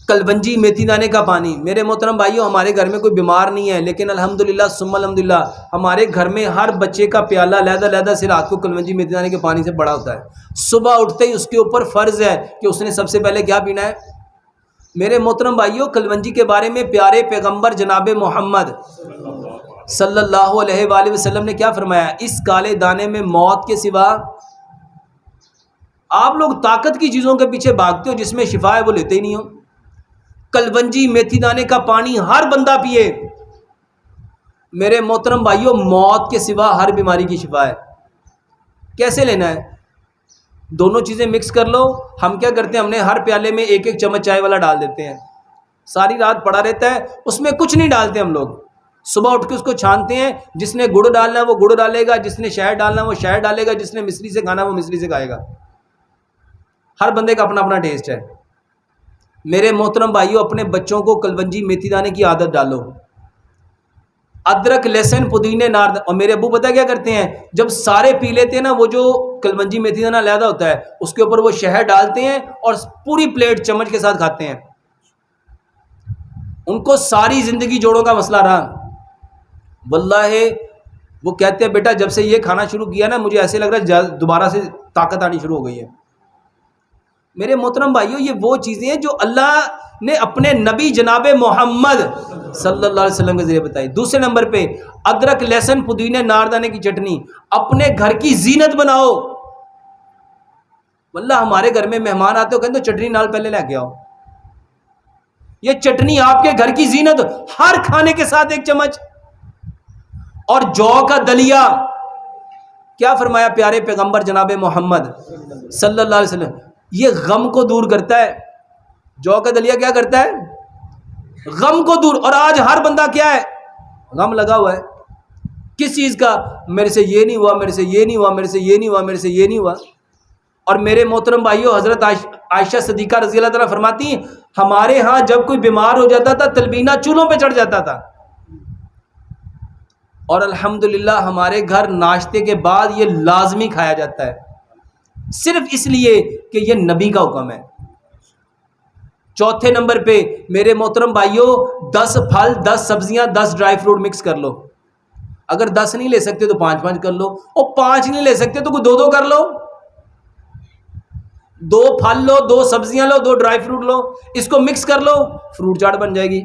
کلونجی میتھی دانے کا پانی. میرے محترم بھائیوں، ہمارے گھر میں کوئی بیمار نہیں ہے، لیکن الحمدللہ ثم الحمدللہ ہمارے گھر میں ہر بچے کا پیالہ علیحدہ سے رات کو کلونجی میتھی دانے کے پانی سے بڑا ہوتا ہے. صبح اٹھتے ہی اس کے اوپر فرض ہے کہ اس نے سب سے پہلے کیا پینا ہے. میرے محترم بھائیوں، کلونجی کے بارے میں پیارے پیغمبر جناب محمد صلی اللہ علیہ وآلہ وسلم نے کیا فرمایا؟ اس کالے دانے میں موت کے سوا. آپ لوگ طاقت کی چیزوں کے پیچھے بھاگتے ہو، جس میں شفا ہے وہ لیتے ہی نہیں ہو. کلونجی میتھی دانے کا پانی ہر بندہ پیے. میرے محترم بھائیوں، موت کے سوا ہر بیماری کی شفا ہے. کیسے لینا ہے؟ دونوں چیزیں مکس کر لو. ہم کیا کرتے ہیں، ہم نے ہر پیالے میں ایک ایک چمچ چائے والا ڈال دیتے ہیں، ساری رات پڑا رہتا ہے، اس میں کچھ نہیں ڈالتے ہم لوگ. صبح اٹھ کے اس کو چھانتے ہیں، جس نے گڑ ڈالنا ہے وہ گڑ ڈالے گا، جس نے شہد ڈالنا ہے وہ شہد ڈالے گا، جس نے مصری سے کھانا ہے وہ مصری سے کھائے گا. ہر بندے کا اپنا اپنا ٹیسٹ ہے. میرے محترم بھائیوں، اپنے بچوں کو کلونجی میتھی دانے کی عادت ڈالو. ادرک لہسن پودینے نار. اور میرے ابو پتہ کیا کرتے ہیں، جب سارے پی لیتے ہیں نا، وہ جو کلونجی میتھی دانہ علیحدہ ہوتا ہے اس کے اوپر وہ شہد ڈالتے ہیں اور پوری پلیٹ چمچ کے ساتھ کھاتے ہیں. ان کو ساری زندگی جوڑوں کا مسئلہ رہا. واللہ وہ کہتے ہیں بیٹا جب سے یہ کھانا شروع کیا نا، مجھے ایسے لگ رہا ہے دوبارہ سے طاقت آنی شروع ہو گئی ہے. میرے محترم بھائیوں، یہ وہ چیزیں ہیں جو اللہ نے اپنے نبی جناب محمد صلی اللہ علیہ وسلم کے ذریعے بتائی. دوسرے نمبر پہ ادرک لہسن پودینے ناردانے کی چٹنی اپنے گھر کی زینت بناؤ. واللہ ہمارے گھر میں مہمان آتے ہو کہتے ہو چٹنی نال پہلے لے کے آؤ. یہ چٹنی آپ کے گھر کی زینت، ہر کھانے کے ساتھ ایک چمچ. اور جو کا دلیا، کیا فرمایا پیارے پیغمبر جناب محمد صلی اللہ علیہ وسلم، یہ غم کو دور کرتا ہے. جو کا دلیا کیا کرتا ہے؟ غم کو دور. اور آج ہر بندہ کیا ہے؟ غم لگا ہوا ہے. کس چیز کا؟ میرے سے یہ نہیں ہوا، میرے سے یہ نہیں ہوا، میرے سے یہ نہیں ہوا، میرے سے یہ نہیں ہوا. اور میرے محترم بھائیوں، حضرت عائشہ صدیقہ رضی اللہ تعالیٰ فرماتی ہیں، ہمارے ہاں جب کوئی بیمار ہو جاتا تھا تلبینہ چولہوں پہ چڑھ جاتا تھا. اور الحمدللہ ہمارے گھر ناشتے کے بعد یہ لازمی کھایا جاتا ہے، صرف اس لیے کہ یہ نبی کا حکم ہے. چوتھے نمبر پہ میرے محترم بھائیوں، 10 پھل 10 سبزیاں 10 ڈرائی فروٹ مکس کر لو. اگر 10 نہیں لے سکتے تو 5 کر لو، اور 5 نہیں لے سکتے تو کوئی 2 کر لو. 2 پھل لو، 2 سبزیاں لو، 2 ڈرائی فروٹ لو، اس کو مکس کر لو، فروٹ چاٹ بن جائے گی.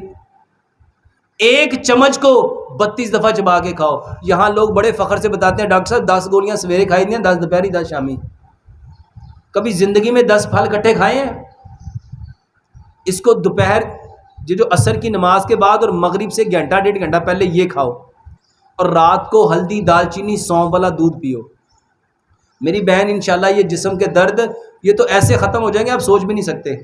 ایک چمچ کو 32 دفعہ چبا کے کھاؤ. یہاں لوگ بڑے فخر سے بتاتے ہیں ڈاکٹر صاحب 10 گولیاں سویرے کھائی دیں، 10 دوپہری 10 شامی. کبھی زندگی میں 10 پھل کٹھے کھائے ہیں؟ اس کو دوپہر جو عصر کی نماز کے بعد اور مغرب سے گھنٹہ 1.5 گھنٹہ پہلے یہ کھاؤ، اور رات کو ہلدی دال چینی سونف والا دودھ پیو. میری بہن انشاءاللہ یہ جسم کے درد یہ تو ایسے ختم ہو جائیں گے آپ سوچ بھی نہیں سکتے.